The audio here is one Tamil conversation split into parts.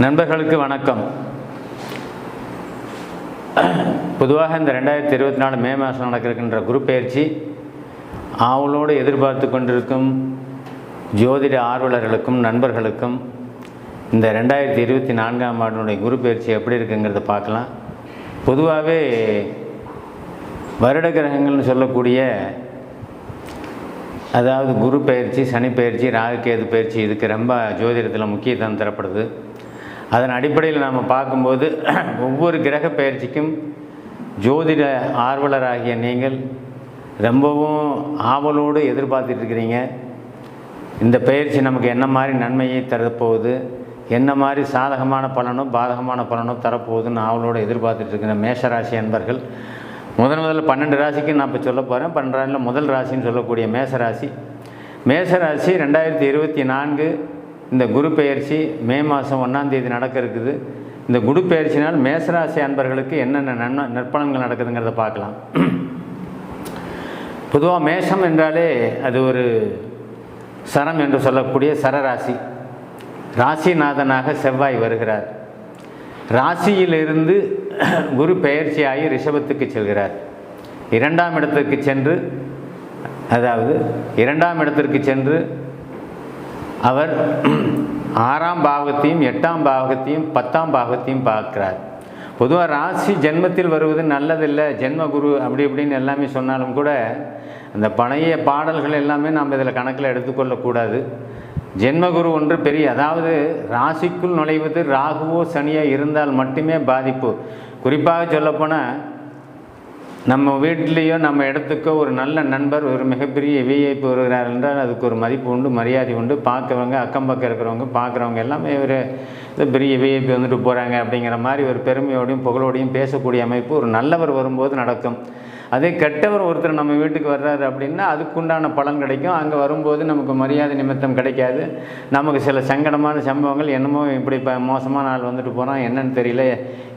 நண்பர்களுக்கு வணக்கம். பொதுவாக இந்த 2024 மே மாதம் நடக்கின்ற குரு பயிற்சி ஆவலோடு எதிர்பார்த்து கொண்டிருக்கும் ஜோதிட ஆர்வலர்களுக்கும் நண்பர்களுக்கும் இந்த 2024ஆம் ஆண்டினுடைய குரு பயிற்சி எப்படி இருக்குங்கிறத பார்க்கலாம். பொதுவாகவே வருட கிரகங்கள்னு சொல்லக்கூடிய, அதாவது குரு பயிற்சி, சனி பயிற்சி, ராகுகேது பயிற்சி இதுக்கு ரொம்ப ஜோதிடத்தில் முக்கியத்துவம் தரப்படுது. அதன் அடிப்படையில் நாம் பார்க்கும்போது ஒவ்வொரு கிரக பயிற்சிக்கும் ஜோதிட ஆர்வலராகிய நீங்கள் ரொம்பவும் ஆவலோடு எதிர்பார்த்துட்ருக்கிறீங்க. இந்த பயிற்சி நமக்கு என்ன மாதிரி நன்மையை தரப்போகுது, என்ன மாதிரி சாதகமான பலனோ பாதகமான பலனோ தரப்போகுதுன்னு ஆவலோடு எதிர்பார்த்துட்ருக்கிற மேஷராசி அன்பர்கள், முதல்ல 12 ராசிக்கு நான் இப்போ சொல்ல போகிறேன். 12 ராசியில் முதல் ராசின்னு சொல்லக்கூடிய மேஷராசி. மேஷராசி 2024 இந்த குரு பெயர்ச்சி மே மாதம் 1ஆம் தேதி நடக்க இருக்குது. இந்த குரு பெயர்ச்சினால் மேஷராசி அன்பர்களுக்கு என்னென்ன நற்பலன்கள் நடக்குதுங்கிறத பார்க்கலாம். பொதுவாக மேஷம் என்றாலே அது ஒரு சரம் என்று சொல்லக்கூடிய சரராசி. ராசிநாதனாக செவ்வாய் வருகிறார். ராசியிலிருந்து குரு பெயர்ச்சியாகி ரிஷபத்துக்கு செல்கிறார். 2ஆம் இடத்திற்கு சென்று, அதாவது 2ஆம் இடத்திற்கு சென்று அவர் 6ஆம் பாவகத்தையும் 8ஆம் பாவகத்தையும் 10ஆம் பாவகத்தையும் பார்க்கிறார். பொதுவாக ராசி ஜென்மத்தில் வருவது நல்லதில்லை, ஜென்மகுரு அப்படி இப்படின்னு எல்லாமே சொன்னாலும் கூட அந்த பழைய பாடல்கள் எல்லாமே நாம் இதில் கணக்கில் எடுத்துக்கொள்ளக்கூடாது. ஜென்மகுரு ஒன்று பெரிய, அதாவது ராசிக்குள் நுழைவது ராகுவோ சனியோ இருந்தால் மட்டுமே பாதிப்பு. குறிப்பாக சொல்லப்போனால் நம்ம வீட்டிலேயோ நம்ம இடத்துக்கோ ஒரு நல்ல நண்பர், ஒரு மிகப்பெரிய விஐபி வருகிறார் என்றால் அதுக்கு ஒரு மதிப்பு உண்டு, மரியாதை உண்டு. பார்க்குறவங்க, அக்கம் பக்கம் இருக்கிறவங்க, பார்க்குறவங்க எல்லாமே ஒரு பெரிய விஐபி வந்துட்டு போகிறாங்க அப்படிங்கிற மாதிரி ஒரு பெருமையோடையும் புகழோடையும் பேசக்கூடிய அமைப்பு ஒரு நல்லவர் வரும்போது நடக்கும். அதே கெட்டவர் ஒருத்தர் நம்ம வீட்டுக்கு வர்றாரு அப்படின்னா அதுக்குண்டான பலன் கிடைக்கும். அங்கே வரும்போது நமக்கு மரியாதை நிமித்தம் கிடைக்காது. நமக்கு சில சங்கடமான சம்பவங்கள், என்னமோ இப்படி மோசமான ஆள் வந்துட்டு போகிறான், என்னன்னு தெரியல,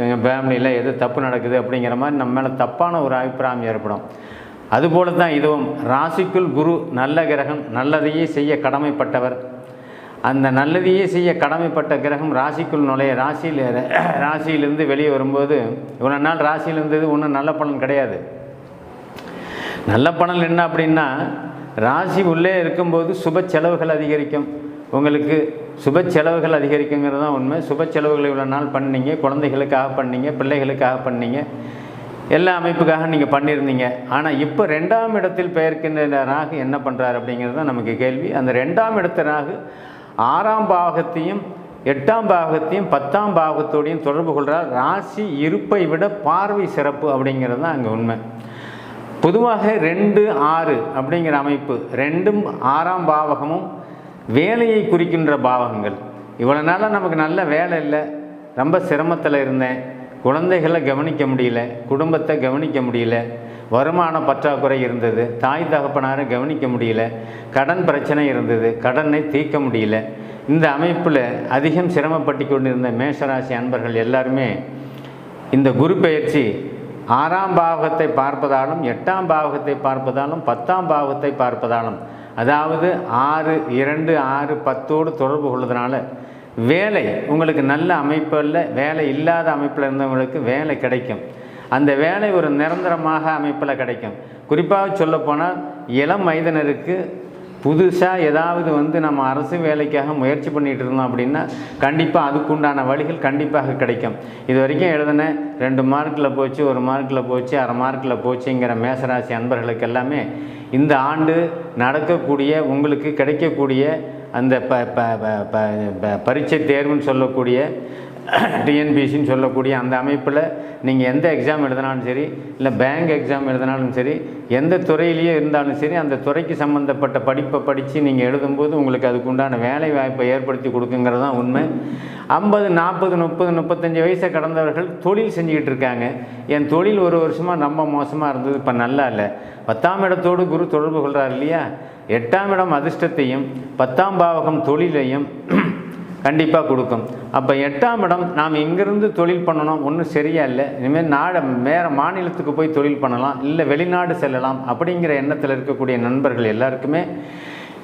எங்கள் ஃபேமிலியில் எது தப்பு நடக்குது அப்படிங்கிற மாதிரி நம்ம மேலே தப்பான ஒரு அபிப்பிராயம் ஏற்படும். அதுபோல தான் இதுவும். ராசிக்குள் குரு நல்ல கிரகம், நல்லதையே செய்ய கடமைப்பட்டவர். அந்த நல்லதையே செய்ய கடமைப்பட்ட கிரகம் ராசிக்குள் நுழைய, ராசியிலிருந்து வெளியே வரும்போது இவ்வளோ நாள் ராசியில் இருந்தது ஒன்றும் நல்ல பலன் கிடையாது. நல்ல பலன் என்ன அப்படின்னா, ராசி உள்ளே இருக்கும்போது சுப செலவுகள் அதிகரிக்கும். உங்களுக்கு சுப செலவுகள் அதிகரிக்குங்கிறது தான் உண்மை. சுப செலவுகளை இவ்வளோ நாள் பண்ணீங்க, குழந்தைகளுக்காக பண்ணீங்க, பிள்ளைகளுக்காக பண்ணீங்க, எல்லா அமைப்புக்காக நீங்கள் பண்ணியிருந்தீங்க. ஆனால் இப்போ 2ஆம் இடத்தில் பெயர்க்கின்ற ராகு என்ன பண்ணுறாரு அப்படிங்கிறது தான் நமக்கு கேள்வி. அந்த 2ஆம் இடத்து ராகு 6ஆம் பாவகத்தையும் 8ஆம் பாவகத்தையும் 10ஆம் பாவகத்தோடையும் தொடர்பு கொள்கிறார். ராசி இருப்பை விட பார்வை சிறப்பு அப்படிங்கிறது தான் அங்கே உண்மை. பொதுவாக 2, 6 அப்படிங்கிற அமைப்பு, 2ம் 6ஆம் பாவகமும் வேலையை குறிக்கின்ற பாவகங்கள். இவ்வளோ நாளாக நமக்கு நல்ல வேலை இல்லை, ரொம்ப சிரமத்தில் இருந்தேன், குழந்தைகளை கவனிக்க முடியல, குடும்பத்தை கவனிக்க முடியல, வருமான பற்றாக்குறை இருந்தது, தாய் தகப்பனாரை கவனிக்க முடியல, கடன் பிரச்சனை இருந்தது, கடனை தீர்க்க முடியல. இந்த அமைப்பில் அதிகம் சிரமப்பட்டு கொண்டிருந்த மேஷராசி அன்பர்கள் எல்லாருமே இந்த குரு பெயர்ச்சி 6ஆம் பாவகத்தை பார்ப்பதாலும் 8ஆம் பாவகத்தை பார்ப்பதாலும் 10ஆம் பாவகத்தை பார்ப்பதாலும், அதாவது 6, 2, 6, 10ஓடு தொடர்பு கொள்வதனால வேலை உங்களுக்கு நல்ல அமைப்பில், வேலை இல்லாத அமைப்பில் இருந்தவங்களுக்கு வேலை கிடைக்கும். அந்த வேலை ஒரு நிரந்தரமாக அமைப்பில் கிடைக்கும். குறிப்பாக சொல்லப்போனால் இளம் வயதினருக்கு புதுசாக ஏதாவது நம்ம அரசு வேலைக்காக முயற்சி பண்ணிகிட்டு இருந்தோம் அப்படின்னா கண்டிப்பாக அதுக்குண்டான வழிகள் கண்டிப்பாக கிடைக்கும். இது வரைக்கும் எழுதின 2 மார்க்கில் போச்சு, 1 மார்க்கில் போச்சு, அரை மார்க்கில் போச்சுங்கிற மேஷராசி அன்பர்களுக்கு எல்லாமே இந்த ஆண்டு நடக்கக்கூடிய, உங்களுக்கு கிடைக்கக்கூடிய அந்த பரீட்சை தேர்வுன்னு சொல்லக்கூடிய டிஎன்பிசின்னு சொல்லக்கூடிய அந்த அமைப்பில் நீங்கள் எந்த எக்ஸாம் எழுதினாலும் சரி, இல்லை பேங்க் எக்ஸாம் எழுதினாலும் சரி, எந்த துறையிலேயே இருந்தாலும் சரி, அந்த துறைக்கு சம்மந்தப்பட்ட படிப்பை படித்து நீங்கள் எழுதும்போது உங்களுக்கு அதுக்குண்டான வேலை வாய்ப்பை ஏற்படுத்தி கொடுக்குங்கிறது தான் உண்மை. 50, 40, 30, 35 வயசை கடந்தவர்கள் தொழில் செஞ்சுக்கிட்டு இருக்காங்க. என் தொழில் ஒரு வருஷமாக ரொம்ப மோசமாக இருந்தது, இப்போ நல்லா இல்லை. 10ஆம் இடத்தோடு குரு தொடர்பு கொள்கிறார் இல்லையா? 8ஆம் இடம் அதிர்ஷ்டத்தையும் 10ஆம் பாவகம் தொழிலையும் கண்டிப்பாக கொடுக்கும். அப்போ 8ஆம் இடம், நாம் இங்கேருந்து தொழில் பண்ணணும், ஒன்றும் சரியா இல்லை, இனிமேல் வேறு மாநிலத்துக்கு போய் தொழில் பண்ணலாம், இல்லை வெளிநாடு செல்லலாம் அப்படிங்கிற எண்ணத்தில் இருக்கக்கூடிய நண்பர்கள் எல்லாருக்குமே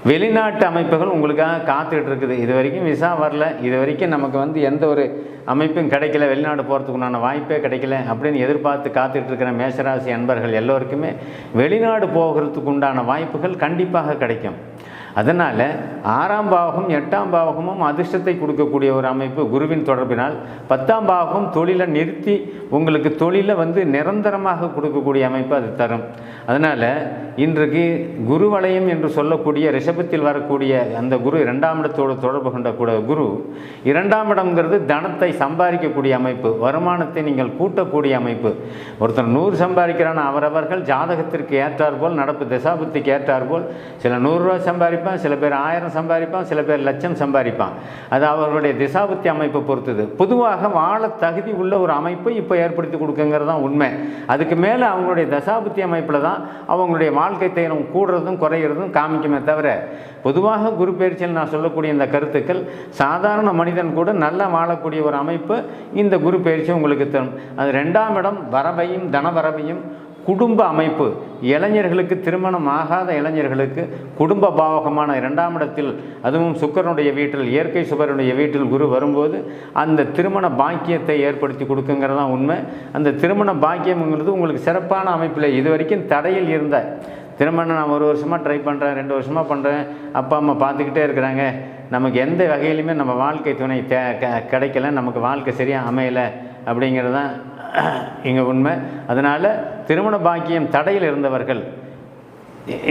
வெளிநாட்டு அமைப்புகள் உங்களுக்காக காத்துக்கிட்டு இருக்குது. இது வரைக்கும் விசா வரல, இது வரைக்கும் நமக்கு எந்த ஒரு அமைப்பும் கிடைக்கல, வெளிநாடு போகிறதுக்கு உண்டான வாய்ப்பே கிடைக்கல அப்படின்னு எதிர்பார்த்து காத்துக்கிட்டு இருக்கிற மேஷராசி அன்பர்கள் எல்லோருக்குமே வெளிநாடு போகிறதுக்கு உண்டான வாய்ப்புகள் கண்டிப்பாக கிடைக்கும். அதனால் 6ஆம் பாவகம் 8ஆம் பாவகமும் அதிர்ஷ்டத்தை கொடுக்கக்கூடிய ஒரு அமைப்பு குருவின் தொடர்பினால் 10ஆம் பாவகம் தொழிலை நிறுத்தி உங்களுக்கு தொழிலை நிரந்தரமாக கொடுக்கக்கூடிய அமைப்பு அது தரும். அதனால் இன்றைக்கு குரு வளையம் என்று சொல்லக்கூடிய ரிஷபத்தில் வரக்கூடிய அந்த குரு 2ஆம் இடத்தோடு தொடர்பு கொண்ட குரு 2ஆம் இடம்ங்கிறது தனத்தை சம்பாதிக்கக்கூடிய அமைப்பு, வருமானத்தை நீங்கள் கூட்டக்கூடிய அமைப்பு. ஒருத்தர் 100 சம்பாதிக்கிறான், அவரவர்கள் ஜாதகத்திற்கு ஏற்றாற்போல் நடப்பு தசாபுத்திக்கு ஏற்றாற்போல் சில 100 ரூபா சம்பாதிப்பான், சில பேர் 1000 சம்பாதிப்பான், சில பேர் லட்சம் சம்பாதிப்பான். அது அவர்களுடைய திசாபுத்தி அமைப்பை பொறுத்தது. பொதுவாக வாழ தகுதி உள்ள ஒரு அமைப்பை இப்போ ஏற்படுத்தி கொடுக்குங்கிறது தான் உண்மை. அதுக்கு மேலே அவங்களுடைய தசாபுத்தி அமைப்பில் தான் அவங்களுடைய வாழ்க்கை தரம் கூடுறதும் குறையிறதும் காமிக்குமே தவிர, பொதுவாக குரு பயிற்சியில் நான் சொல்லக்கூடிய இந்த கருத்துக்கள் சாதாரண மனிதன் கூட நல்லா வாழக்கூடிய ஒரு அமைப்பு இந்த குரு பயிற்சி உங்களுக்கு தரும். அது 2ஆம் இடம் வரவையும் தனவரவையும் குடும்ப அமைப்பு, இளைஞர்களுக்கு திருமணம் ஆகாத இளைஞர்களுக்கு குடும்ப பாவகமான 2ஆம் இடத்தில், அதுவும் சுக்கிரனுடைய வீட்டில், இயற்கை சுபருடைய வீட்டில் குரு வரும்போது அந்த திருமண பாக்கியத்தை ஏற்படுத்தி கொடுக்குங்கிறது தான் உண்மை. அந்த திருமண பாக்கியம்ங்கிறது உங்களுக்கு சிறப்பான அமைப்பில் இது வரைக்கும் தடையில் இருந்த திருமணம் நான் 1 வருஷமாக ட்ரை பண்ணுறேன், 2 வருஷமாக பண்ணுறேன், அப்பா அம்மா பார்த்துக்கிட்டே இருக்கிறாங்க, நமக்கு எந்த வகையிலுமே நம்ம வாழ்க்கை துணை கிடைக்கல, நமக்கு வாழ்க்கை சரியாக அமையலை அப்படிங்கிறது தான் இங்கே உண்மை. அதனால் திருமண பாக்கியம் தடையில் இருந்தவர்கள்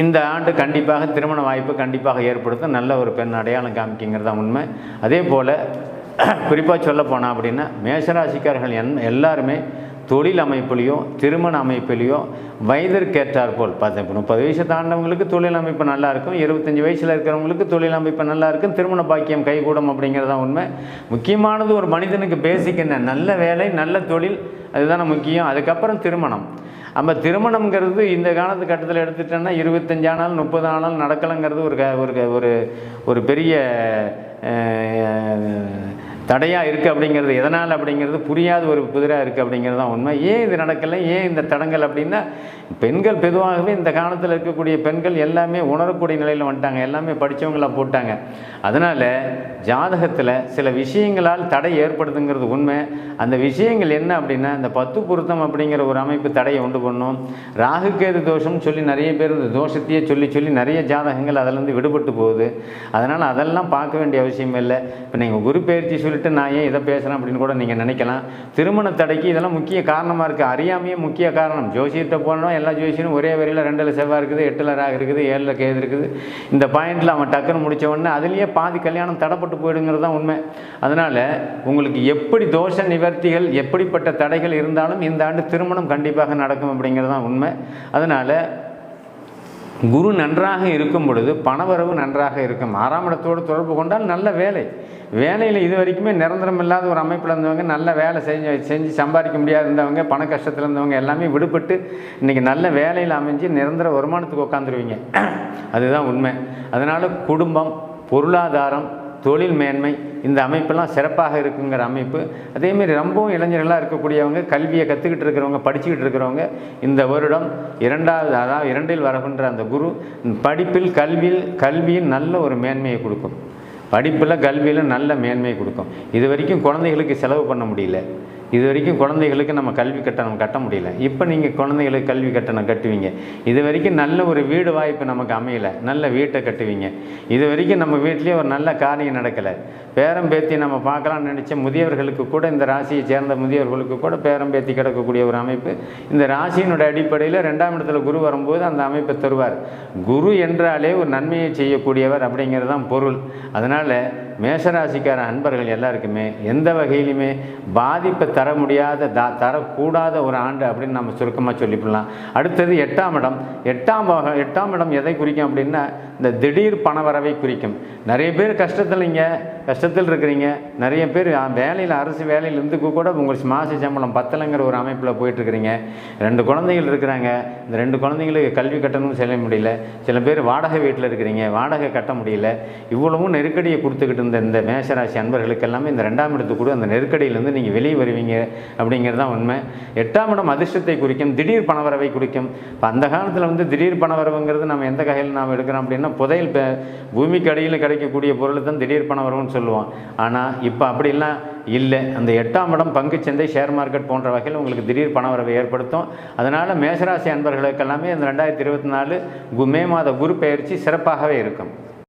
இந்த ஆண்டு கண்டிப்பாக திருமண வாய்ப்பு கண்டிப்பாக ஏற்படுத்தும், நல்ல ஒரு பெண் அடையாளம் காமிக்குங்கிறது தான் உண்மை. அதே போல் குறிப்பாக சொல்ல போனால் அப்படின்னா மேஷராசிக்காரர்கள் எல்லாருமே தொழில் அமைப்புலேயோ திருமண அமைப்புலேயோ வயதிற்கேற்றாற்போல் 30 வயசு தாண்டவங்களுக்கு தொழில் அமைப்பு நல்லாயிருக்கும், 25 வயசில் இருக்கிறவங்களுக்கு தொழில் அமைப்பு நல்லாயிருக்கும், திருமண பாக்கியம் கைகூடும் அப்படிங்கிறதான் உண்மை. முக்கியமானது ஒரு மனிதனுக்கு பேசிக் என்ன, நல்ல வேலை நல்ல தொழில், அதுதானே முக்கியம். அதுக்கப்புறம் திருமணம். நம்ம திருமணம்ங்கிறது இந்த காலத்து கட்டத்தில் எடுத்துட்டோன்னா 25 ஆனாலும் 30 ஆனாலும் நடக்கலைங்கிறது ஒரு பெரிய தடையாக இருக்குது. அப்படிங்கிறது எதனால் அப்படிங்கிறது புரியாத ஒரு புதிராக இருக்குது அப்படிங்கிறது தான் உண்மை. ஏன் இது நடக்கலை, ஏன் இந்த தடங்கள் அப்படின்னா, பெண்கள் பொதுவாகவே இந்த காலத்தில் இருக்கக்கூடிய பெண்கள் எல்லாமே உணரக்கூடிய நிலையில் வந்துட்டாங்க, எல்லாமே படித்தவங்களாக போட்டாங்க. அதனால் ஜாதகத்தில் சில விஷயங்களால் தடை ஏற்படுதுங்கிறது உண்மை. அந்த விஷயங்கள் என்ன அப்படின்னா, இந்த 10 பொருத்தம் அப்படிங்கிற ஒரு அமைப்பு தடையை உண்டு பண்ணும். ராகுகேது தோஷம்னு சொல்லி நிறைய பேர் இந்த தோஷத்தையே சொல்லி நிறைய ஜாதகங்கள் அதிலேருந்து விடுபட்டு போகுது. அதனால் அதெல்லாம் பார்க்க வேண்டிய அவசியம் இல்லை. இப்போ நீங்கள் குரு பயிற்சி சொல்லிட்டு நான் ஏன் இதை பேசுகிறேன் அப்படின்னு கூட நீங்கள் நினைக்கலாம். திருமண தடைக்கு இதெல்லாம் முக்கிய காரணமாக இருக்குது, அறியாமையே முக்கிய காரணம். ஜோசியத்தை போனோம், எல்லா ஜோசியனும் ஒரே வரியில் 2ல் செவ்வாய் இருக்குது, 8ல் ராகு இருக்குது, 7ல் கேது இருக்குது, இந்த பாயிண்டில் அவன் டக்குன்னு முடித்த உடனே அதுலேயே பாதி கல்யாணம் தடைப்பட்டு போயிடுங்கிறது தான் உண்மை. அதனால் உங்களுக்கு எப்படி தோஷ நிவர்த்திகள் எப்படிப்பட்ட தடைகள் இருந்தாலும் இந்த ஆண்டு திருமணம் கண்டிப்பாக நடக்கும் அப்படிங்கிறது தான் உண்மை. அதனால் குரு நன்றாக இருக்கும் பொழுது பணவரவு நன்றாக இருக்கும். 6ஆம் இடத்தோடு தொடர்பு கொண்டால் நல்ல வேலையில் இது வரைக்குமே நிரந்தரம் இல்லாத ஒரு அமைப்பில் இருந்தவங்க, நல்ல வேலை செஞ்சு சம்பாதிக்க முடியாது இருந்தவங்க, பண கஷ்டத்தில் இருந்தவங்க எல்லாமே விடுபட்டு இன்றைக்கி நல்ல வேலையில் அமைஞ்சு நிரந்தர வருமானத்துக்கு உட்காந்துருவீங்க. அதுதான் உண்மை. அதனால் குடும்பம், பொருளாதாரம், தொழில் மேன்மை, இந்த அமைப்பெல்லாம் சிறப்பாக இருக்குங்கிற அமைப்பு. அதேமாரி ரொம்பவும் இளைஞர்களாக இருக்கக்கூடியவங்க, கல்வியை கற்றுக்கிட்டு இருக்கிறவங்க, படிச்சுக்கிட்டு இருக்கிறவங்க, இந்த வருடம் 2ல் வரகின்ற அந்த குரு படிப்பில் கல்வியில் நல்ல ஒரு மேன்மையை கொடுக்கும். படிப்பில் கல்வியில் நல்ல மேன்மையை கொடுக்கும். இது வரைக்கும் குழந்தைகளுக்கு செலவு பண்ண முடியல, இது வரைக்கும் குழந்தைகளுக்கு நம்ம கல்வி கட்டணம் கட்ட முடியல, இப்போ நீங்கள் குழந்தைகளுக்கு கல்வி கட்டணம் கட்டுவீங்க. இது வரைக்கும் நல்ல ஒரு வீடு வாய்ப்பு நமக்கு அமையலை, நல்ல வீட்டை கட்டுவீங்க. இது வரைக்கும் நம்ம வீட்லேயே ஒரு நல்ல காரியம் நடக்கலை, பேரம் பேத்தி நம்ம பார்க்கலாம்னு நினச்ச முதியவர்களுக்கு கூட, இந்த ராசியை சேர்ந்த முதியவர்களுக்கு கூட பேரம் பேத்தி கிடக்கக்கூடிய ஒரு அமைப்பு. இந்த ராசியினுடைய அடிப்படையில் 2ஆம் இடத்துல குரு வரும்போது அந்த அமைப்பை தருவார். குரு என்றாலே ஒரு நன்மையை செய்யக்கூடியவர் அப்படிங்கிறது தான் பொருள். அதனால் மேஷராசிக்கார அன்பர்கள் எல்லாருக்குமே எந்த வகையிலுமே பாதிப்பை தர முடியாத தரக்கூடாத ஒரு ஆண்டு அப்படின்னு நம்ம சுருக்கமாக சொல்லிவிடலாம். அடுத்தது 8ஆம் இடம். 8ஆம் இடம் எதை குறிக்கும் அப்படின்னா, இந்த திடீர் பணவரவை குறிக்கும். நிறைய பேர் கஷ்டத்தில் இருக்கிறீங்க, நிறைய பேர் வேலையில் அரசு வேலையில் இருந்து கூட உங்கள் மாத சம்பளம் பத்தலைங்கிற ஒரு அமைப்பில் போயிட்டுருக்கிறீங்க. 2 குழந்தைகள் இருக்கிறாங்க, இந்த 2 குழந்தைங்களுக்கு கல்வி கட்டணமும் செல்ல முடியல. சில பேர் வாடகை வீட்டில் இருக்கிறீங்க, வாடகை கட்ட முடியல. இவ்வளவும் நெருக்கடியை கொடுத்துக்கிட்டு இருந்த இந்த மேஷராசி அன்பர்களுக்கு எல்லாமே இந்த 2ஆம் இடத்துக்கு கூட அந்த நெருக்கடியிலேருந்து நீங்கள் வெளியே வருவீங்க அப்படிங்கிறது தான் உண்மை. 8ஆம் இடம் அதிர்ஷ்டத்தை குறிக்கும், திடீர் பணவரவை குறிக்கும். இப்போ அந்த காலத்தில் வந்து திடீர் பணவரவுங்கிறது நம்ம எந்த வகையில் நாம் எடுக்கிறோம் அப்படின்னா, புதையல் பூமிக்கு அடியில் கிடைக்கக்கூடிய பொருளை தான் திடீர் பணவரவுன்னு சொல்லுவோம். ஆனால் இப்போ அப்படிலாம் இல்லை. அந்த 8ஆம் இடம் பங்குச்சந்தை, ஷேர் மார்க்கெட் போன்ற வகையில் உங்களுக்கு திடீர் பணவரவை ஏற்படுத்தும். அதனால் மேஷராசி அன்பர்களுக்கெல்லாமே இந்த 2024 மே மாத குரு பெயர்ச்சி சிறப்பாகவே இருக்கும்.